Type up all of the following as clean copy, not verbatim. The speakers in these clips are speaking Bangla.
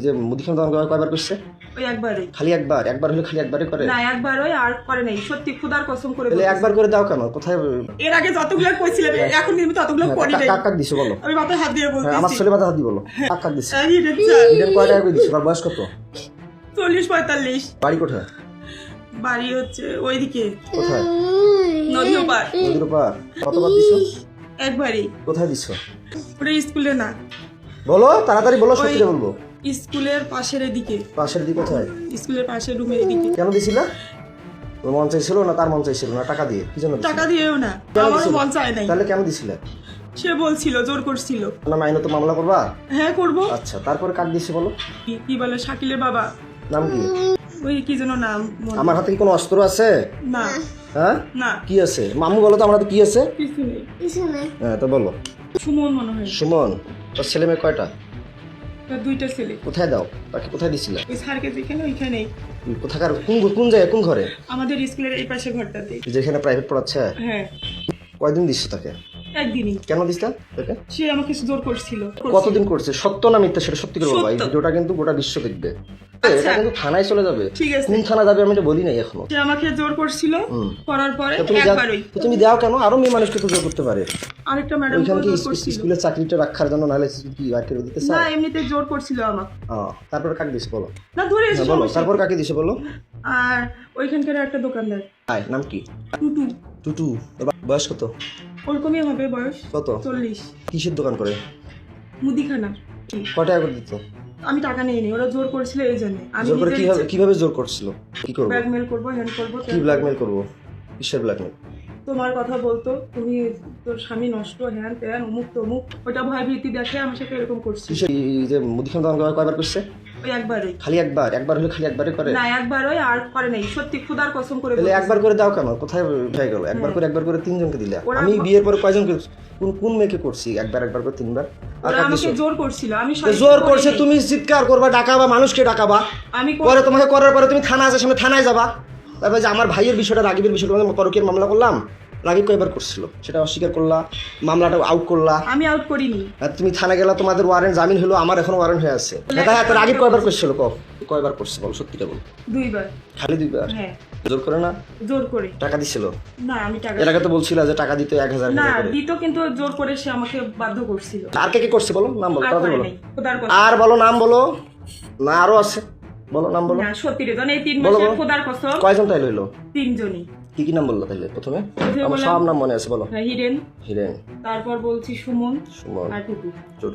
যে মুদিখানা দোকান কয়বার করছে? ওই একবারই। খালি একবার? একবার হলে খালি একবারই করে না, একবার ওই আর করে নাই, সত্যি খোদার কসম করে তাহলে একবার করে দাও কেন? কোথায় এর আগে যতগুলো কইছিলাম এখন আমি ততগুলো করি নাই। কাক কাক দিছো বলো? আমি মাথায় হাত দিয়ে বলতেছি। আমার ছেলে মাথায় হাত দিয়ে বলো কাক কাক দিছো। হিরেন কয় টাকা করে দিছো? আর বয়স কত? 40-45। বাড়ি কোথায়? বাড়ি হচ্ছে ওইদিকে কোথায়? নদীর পার। নদীর পার। কতবার দিছো? একবারই। কোথায় দিছো? ওটা স্কুলে না, বলো তাড়াতাড়ি বলো, সত্যি বলবো। স্কুলের পাশের এদিকে। পাশের দিকে কোথায়? স্কুলের পাশের রুমের এদিকে। কেন দিছিলা? তোর মন চাইছিল না তার মন চাইছিল না? টাকা দিয়ে কি জন্য দিছিলা? টাকা দিয়েও না, কেন আমার দিছিলা? মন চায় নাই। তাহলে কেন দিছিলা? সে বলছিল, জোর করছিল। না আইনত তো মামলা করবা? হ্যাঁ করব। আচ্ছা, তারপরে কাক দিছে বলো? কি বলে শাকিলের বাবা, নাম কি? ওই কি যেন নাম মনে- আমার হাতে কি কোনো অস্ত্র আছে? না হ্যাঁ, না কি আছে? মামু বলো তো আমার হাতে কি আছে? কিছু নেই। হ্যাঁ তো বলো। সুমন মনে হয়। সুমন, তোর ছেলে মেয়ে কয়টা? তার 2টা ছেলে। কোথায় দাও? তাকে কোথায় দিছিলে? ওই স্যারকে যেখানে ওইখানেই, কোথাকার? কোন জায়গায়, কোন ঘরে? আমাদের স্কুলের এই পাশে ঘরটাতে। যেখানে প্রাইভেট পড়াচ্ছে? হ্যাঁ, কয়দিন দিচ্ছ তাকে? একদিনই। কেন দিস তাকে? সে আমাকে জোর করছিল। কতদিন করছে? সত্য না মিথ্যা সেটা সত্যি করে বলবা। এই সত্য। ভিডিওটা কিন্তু গোটা বিশ্ব দেখবে। আচ্ছা। এটা কিন্তু থানায় চলে যাবে। ঠিক আছে। কোন থানা যাবে আমি তো বলি নাই এখনো। সে আমাকে জোর করছিল, করার পরে তো একবারই। তুমি দাও কেন? আরো মেয়ে মানুষকে তো জোর করতে পারে। আরেকটা ম্যাডাম ওইখানে কি জোর করছিল। স্কুলের চাকরিটা রাখার জন্য, নাহলে কি আর কেউ দিতে না, চায়? এমনিতে জোর করছিল আমাকে। তারপর কাকে দিছে বলো? না ধরে এসে বলো সমস্যা। তারপর কাকে দিছে বলো? আর ওইখানকার একটা দোকানদার আয়, নাম কি? টুটু, টুটু। তোর বয়স কত? ওরকমই হবে বয়স। কত? 40। কিসের দোকান করে? মুদিখানা। কয় টাকা করে দিত? আমি টাকা নিয়ে নিই, ওরা জোর করছিল এই জন্য। আমি জোর করে কিভাবে জোর করছিল? কি করবো? ব্ল্যাকমেল করবো, হ্যান্ড করবো। কি ব্ল্যাকমেল করবো? কিসের ব্ল্যাকমেল? তোমার কথা বলতো, তুমি তোর স্বামী নষ্ট, হ্যান ত্যান, অমুক তমুক, ওটা ভয় ভীতি দেখে আমার সাথে এরকম করছি। কিসের? এই যে মুদিখানা দোকান কয়বার করছে? ওই একবারই। খালি একবার? একবার হলে খালি একবারই করে? না, একবার ওই আর করে নাই, সত্যি খোদার কসম করে তাহলে বলতেছি। একবার করে দাও কেন? কোথায় হয়ে গেল? একবার করে তিনজনকে দিলে। ওরা- আমি বিয়ের পরে কয়জন কোন মেয়েকে করছি একবার করে তিনবার? আর ওরা কাকে আমাকে দিছো? জোর করছিল, আমি তো জোর করছে, তুমি চিৎকার করবা, ডাকাবা, মানুষকে ডাকাবা। আমি পরে তোমাকে করার পরে তুমি থানা আছে সামনে, থানায় যাবা। তারপর যে আমার ভাইয়ের বিষয়টা, রাগিবের বিষয়টা, পরকীয়ার মামলা করলাম, রাগিব কয়বার করছিল সেটা অস্বীকার করলা, মামলাটা আউট করলা। আমি আউট করিনি। আর তুমি থানা গেলা, তোমাদের ওয়ারেন্ট জামিন হলো, আমার এখন ওয়ারেন্ট হয়ে আছে। দেখা তো রাগিব কয়বার করছিল? কয়বার করছে বল, সত্যিটা বল। 2বার। খালি 2বার? হ্যাঁ, জোর করে না? জোর করে। টাকা দিছিল? না, আমি টাকা এর আগে তো বলছিলা যে টাকা দিতে 1000 না করে। দিত, কিন্তু জোর করে সে আমাকে বাধ্য করছিল। আর কে করছে বলো? নাম বলো, আর তাড়াতাড়ি করে বলো। নাই, খোদার কসম। আর বলো, নাম বলো। না আরো আছে, বলো নাম বলো। না সত্যি রে, এই 3 বলো, মাসের বলো। খোদার কসম। কয়জন তাইলে হইলো? 3 জনই। কি কি নাম বললো তাইলে প্রথমে? প্রথমে আমার বললাম- সব নাম মনে আছে, বলো। হ্যাঁ, হিরেন, হিরেন, তারপর বলছি সুমন, সুমন, আর টুটু। ছোট।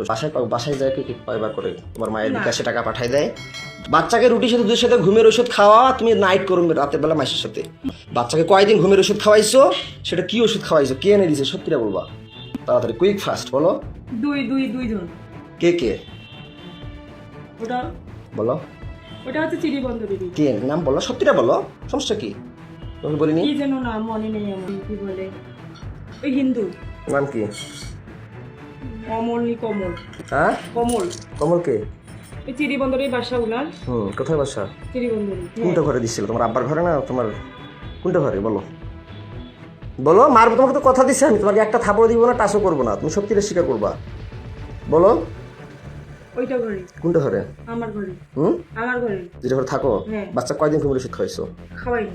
বাসায় যায় কি কয়বার করে তোমার মায়ের না। বিকাশে টাকা পাঠায় দেয়? বাচ্চাকে রুটির সাথে দুধের সাথে ঘুমের ওষুধ খাওয়া, তুমি নাইট করবে রাতের বেলা মাসের সাথে। বাচ্চাকে কয়দিন ঘুমের ওষুধ খাওয়াইছো? সেটা কি ওষুধ খাওয়াইছো? কে এনে দিছে? সত্যিটা বলবা, তাড়াতাড়ি, কুইক ফাস্ট বলো। দুই জন। কে? ওটা বলো। ওটা হচ্ছে চিড়িবন্ধ দিদি। কে? নাম বলো, সত্যিটা বলো, সমস্যা কি? তোমাকে বলিনি? কি যেন নাম মনে নেই আমার, কি বলে, ওই হিন্দু। নাম কি? কমল হ্যাঁ, কমল। কমল কে? ওই চিড়িবন্দরের বাসা উনার। কোথায় বাসা? চিড়িবন্দরী। কোনটা ঘরে দিছিল? তোমার আব্বার ঘরে না তোমার কোনটা ঘরে? বলো বলো। মারবো, তোমাকে তো কথা দিছি আমি, তোমাকে একটা থাপড় দিব না, টাচও করবো না, তুমি সত্যিটা স্বীকার করবা, বলো। ওইটা ঘরে। কোনটা ঘরে? আমার ঘরে। আমার ঘরে। যেটা ঘরে থাকো? হ্যাঁ। বাচ্চা কয়দিন ঘুমের ওষুধ খাওয়াইছো? খাওয়াইনি।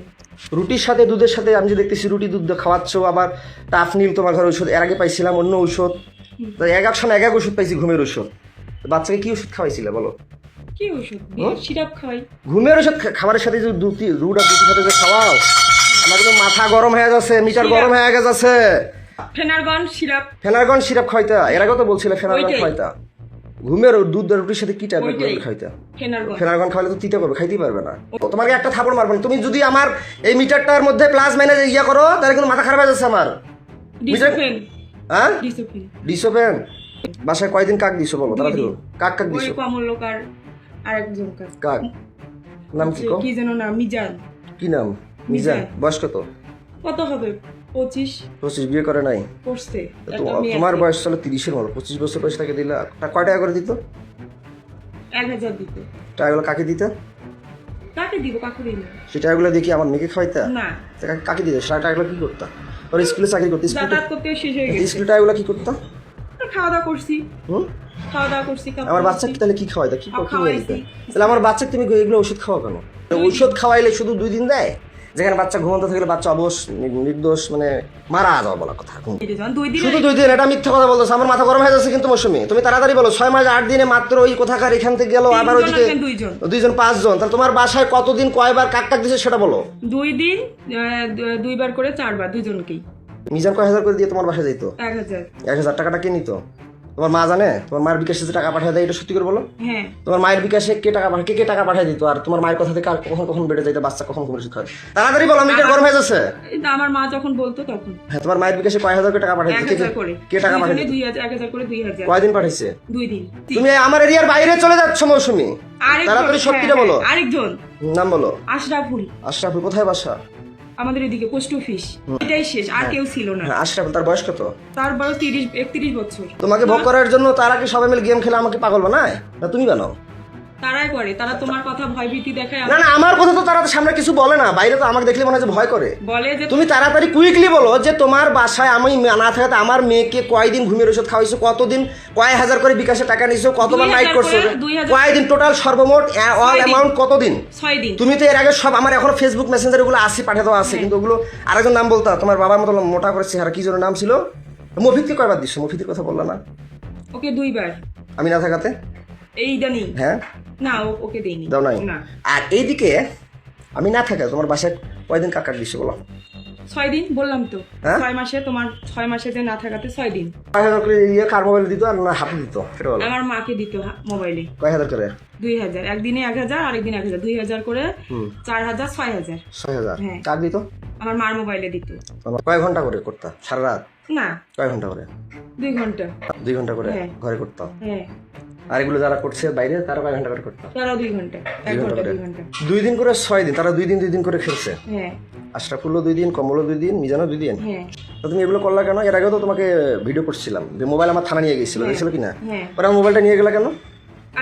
রুটির সাথে দুধের সাথে, আমি যে দেখতেছি রুটি দুধ খাওয়াচ্ছ, আবার টাফ নীল তোমার ঘরে ওষুধ। এর আগে পাইছিলাম অন্য ওষুধ, এক সময় এক ওষুধ পাইছি ঘুমের ওষুধ। বাচ্চাকে কি ওষুধ খাওয়াইছিলে বলো? কি ওষুধ? সিরাপ খাওয়াই। ঘুমের ওষুধ খাবারের সাথে যে রুট আর দুধের সাথে যে খাওয়াও, আমার কিন্তু মাথা গরম হয়ে যাচ্ছে, মিটার গরম হয়ে গেছে। Phenergan syrup. ফেনারগন সিরাপ খাইতা? এর আগেও তো বলছিলে ফেনারগন ওইটাই। খাইতা। ঘুমের দুধ আর রুটির সাথে কি ট্যাবলেট ওইটাই। খাইতা? ফেনারগন। ফেনারগন খাইলে তো তিতা করবে, খাইতেই পারবে না। তোমাকে একটা থাপড় মারবো না। তুমি যদি আমার এই মিটারটার মধ্যে প্লাস মাইনাস ইয়া করো, তাহলে কিন্তু মাথা খারাপ হয়ে যাচ্ছে আমার। ডিসোফেন। হ্যাঁ, ডিসোফেন। ডিসোপেন। বাসায় কয়দিন কাক দিছো বলো তাড়াতাড়ি বলো। কাক ওই দিছো? কমল লোকার আরেকজন কাক নাম কি? কি যেন নাম? মিজান। কি নাম? মিজান। বয়স কত? কত হবে? 25। 25? বিয়ে করে নাই? করছে। তোমার বয়স চলো 30-এর মতো। 25 বছর বয়স তাকে দিলা, কয় টাকা করে দিত? 1000 দিত। টাকাগুলো কাকে দিত? কাকে দিব? কাকে দিব? সেই টাকাগুলো দেখি আমার মেয়েকে খাওয়াইতা? না, কাকে দিত? সারা টাকাগুলো কি করতা? ওর স্কুলে চাকরি করতে, যাতায়াত করতে শেষ হয়ে গেছে। স্কুল টাকাগুলো কি করতা? খাওয়া দাওয়া করছি। খাওয়া দাওয়া করছি, আমার বাচ্চাকে তাহলে কি খাওয়াই, কি খাওয়াইছি। খাওয়াইতে? তাহলে আমার বাচ্চাকে তুমি এগুলো ওষুধ খাওয়া কেন? ঔষধ খাওয়াইলে শুধু 2 দিন দেয়, যেখানে বাচ্চা ঘুমন্ত থাকলে বাচ্চা অবশ নির্দোষ মানে মারা যাওয়া বলা কথা। দুই দিন শুধু 2 দিন, এটা মিথ্যা কথা বলতেছে। আমার মাথা গরম হয়ে যাচ্ছে কিন্তু মৌসুমি, তুমি তাড়াতাড়ি বলো। 6 মাস 8 দিনে মাত্র ওই কোথাকার এখান থেকে গেল, আবার ওইদিকে 2 জন 5 জন। তাহলে তোমার বাসায় কতদিন কয়বার কাক কাক দিছে সেটা বলো। 2 দিন 2 বার করে 4 বার দুজনকেই। মিজান কয় হাজার করে দিয়ে তোমার বাসায় যাইতো? 1000। 1000 টাকাটা কে নিত? তোমার মা জানে? তোমার মায়ের বিকাশে যে টাকা পাঠিয়ে দেয়, এটা সত্যি করে বলো। হ্যাঁ, তোমার মায়ের বিকাশে কে টাকা পাঠিয়ে দিত? আর তোমার মায়ের কথা থেকে আর কখন বেড়ে যাইতো, বাচ্চা কখন ঘুরে শিক্ষা? তাড়াতাড়ি বলো, আমি গরম হয়ে যাচ্ছে। এটা আমার মা যখন বলতো তখন। হ্যাঁ, তোমার মায়ের বিকাশে কয় হাজার করে টাকা পাঠিয়ে দিত? 1000 করে। কে টাকা পাঠিয়ে দিত? 1000 করে 2000। কয়দিন পাঠাইছে? 2 দিন। তুমি আমার এরিয়ার বাইরে চলে যাচ্ছ মৌসুমি, তাড়াতাড়ি সত্যিটা বলো। আরেকজন নাম বলো। আশরাফুল। আশরাফুল কোথায় বাসা? আমাদের এদিকে পোস্ট অফিস। এটাই শেষ, আর কেউ ছিল না। হ্যাঁ, আশরাফুল। তার বয়স কত? তার বয়স 31 বছর। তোমাকে ভোগ করার জন্য তারা কি সবাই মিলে গেম খেলে আমাকে পাগল বানায়, না তুমি বানাও? তারাই করে, তারা তোমার কথা ভয় ভীতি দেখায়। না না, আমার কথা তো তারা তো সামনে কিছু বলে না, বাইরে তো আমাকে দেখলে মনে হয় যে ভয় করে। বলে যে তুমি তাড়াতাড়ি কুইকলি বলো যে তোমার বাসায় আমি না থাকাতে আমার মেয়েকে কয়দিন ঘুমের ওষুধ খাওয়াইছো, কতদিন, কয় হাজার করে বিকাশে টাকা নিছো, কতবার 2000 নাইট করছো, করে, 2000 কয়দিন টোটাল সর্বমোট অল অ্যামাউন্ট কতদিন? 6 দিন। তুমি তো এর আগে সব আমার এখনো ফেসবুক মেসেঞ্জার ওগুলো আসি পাঠিয়ে দেওয়া আছে, কিন্তু ওগুলো আরেকজন নাম বলতা, তোমার বাবার মতো মোটা করে চেহারা, কি যেন নাম ছিল? মফিদকে কয়বার দিচ্ছ? মফিদের কথা বললা না? ওকে 2 বার। আমি না থাকাতে? এই জানি হ্যাঁ, না, ওকে দেইনি। দাও নাই? না। আর এইদিকে আমি না থাকা তোমার বাসায় কয়দিন কাকার দিচ্ছে বলো? 6 দিন বললাম তো। হ্যাঁ? 6 মাসে, তোমার 6 মাসে যে না থাকাতে 6 দিন। কয় হাজার করে ইয়ে কার মোবাইল দিত আর না হাতে দিত সেটা বলো? আমার মাকে দিত মোবাইলে। কয় হাজার করে? 2000। একদিনে 1000, আরেকদিন 1000। 2000 করে 4000, 6000। 6000 হ্যাঁ। কার দিত? আমার মার মোবাইলে দিত। কয় ঘন্টা করে করতা সারা রাত? না, কয় ঘন্টা করে? 2 ঘন্টা। 2 ঘন্টা করে হ্যাঁ। ঘরে করতাম। হ্যাঁ, আর এগুলো যারা করছে বাইরে তারা কয় ঘন্টা করে করতাম? তারাও 2 ঘন্টা। 1 2 ঘন্টা ঘন্টা, করে। 2 ঘন্টা। 2 দিন করে 6 দিন, তারা 2 দিন করে খেলছে। হ্যাঁ, আশরাফুল্লো 2 দিন, কমলও 2 দিন, মিজানও 2 দিন। হ্যাঁ, তো তুমি এগুলো করলা কেন? এর আগেও তো তোমাকে ভিডিও করছিলাম, মোবাইল আমার থানা নিয়ে গেছিল, দেখছিল কি না? হ্যাঁ। ওরা মোবাইলটা নিয়ে গেলা কেন?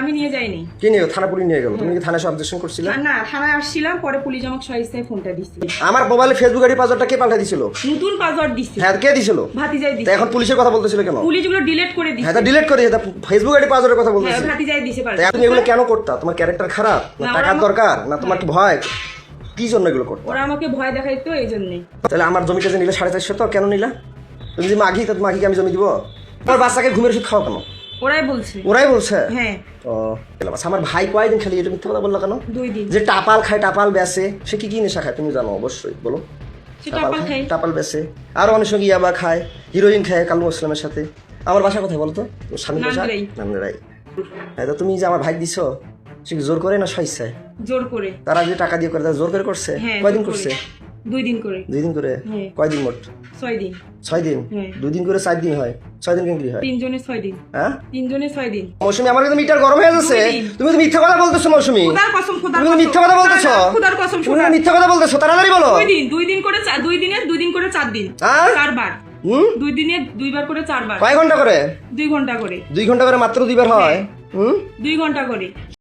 আমি নিয়ে যাইনি। কে নিয়ে? থানা পুলিশ নিয়ে গেল। তুমি কি থানায় অবজেকশন করছিলে? না, থানায় আসছিলাম, পরে পুলিশ আমাকে সহিস্তায় ফোনটা দিচ্ছে। আমার মোবাইলে ফেসবুক আইডি পাসওয়ার্ডটা কে পাল্টে দিছিল? নতুন পাসওয়ার্ড দিচ্ছে। হ্যাঁ, কে দিছিল? ভাতিজাই তা দিচ্ছে। এখন পুলিশের কথা বলতেছিল কেন? পুলিশগুলো ডিলিট করে হ্যাঁ, দিচ্ছে। তা ডিলিট করে দিয়েছে, ফেসবুক আইডি পাসওয়ার্ডের কথা হ্যাঁ, বলতেছি। ভাতিজাই দিছে পাল্টে। তা তুমি এগুলো কেন করতা? তোমার ক্যারেক্টার খারাপ, না না, টাকার ওরা দরকার, না তোমার কি ভয়, কি জন্য এগুলো করতো? ওরা আমাকে ভয় দেখাইতো, এই জন্যই। তাহলে আমার জমিটা যে নিলে 450 তো কেন নিলা? তুমি যে মাঘি, তা মাঘিকে আমি জমি দিব? তোমার বাচ্চাকে ঘুমের ওষুধ খাওয়া কেন? ওরাই বলছে। ওরাই বলছে? হ্যাঁ, ও আচ্ছা, আমার ভাই কয়দিন খালি এটা মিথ্যা কথা বললো কেন? 2 দিন। যে টাপাল খায়, টাপাল বেচে, সে কি কি নেশা খায় তুমি জানো অবশ্যই, বলো। সে টাপাল খাই। টাপাল বেচে, আরো অনেক সঙ্গে ইয়াবা খায়, হিরোইন খায় কালু মুসলামের সাথে। আমার বাসা কোথায় বলতো? স্বামী বাসা নান্দাইল। নান্দাইল। হ্যাঁ, তো তুমি যে আমার ভাই দিছো, সে কি জোর করে না স্বেচ্ছায়? জোর করে। তারা যে টাকা দিয়ে করে, তারা জোর করে করছে? হ্যাঁ, কয়দিন জোর করে। করছে? 2 দিন করে। 2 দিন করে? হ্যাঁ। কয়দিন মোট? 6 দিন। 6 দিন? হ্যাঁ। 2 দিন করে 4 দিন হয়, 6 দিন কেন হয়? 3 জনে 6 দিন। হ্যাঁ, 3 জনে 6 দিন। মৌসুমি, আমার কিন্তু মিটার গরম হয়ে যাচ্ছে। 2 দিন। তুমি তো মিথ্যা কথা বলতেছো মৌসুমি, খোদার কসম, খোদার তুমি কসম। মিথ্যা কথা বলতেছো। খোদার কসম, তুমি খোদার। মিথ্যা কথা বলতেছো, তাড়াতাড়ি বলো। 2 দিন করে 2 দিনে 2 দিন করে 4 দিন। হ্যাঁ? 4 বার। 2 দিনে 2 বার করে 4 বার। কয় ঘন্টা করে? 2 ঘন্টা করে। 2 ঘন্টা করে মাত্র 2 বার হয়? 2 ঘন্টা করে।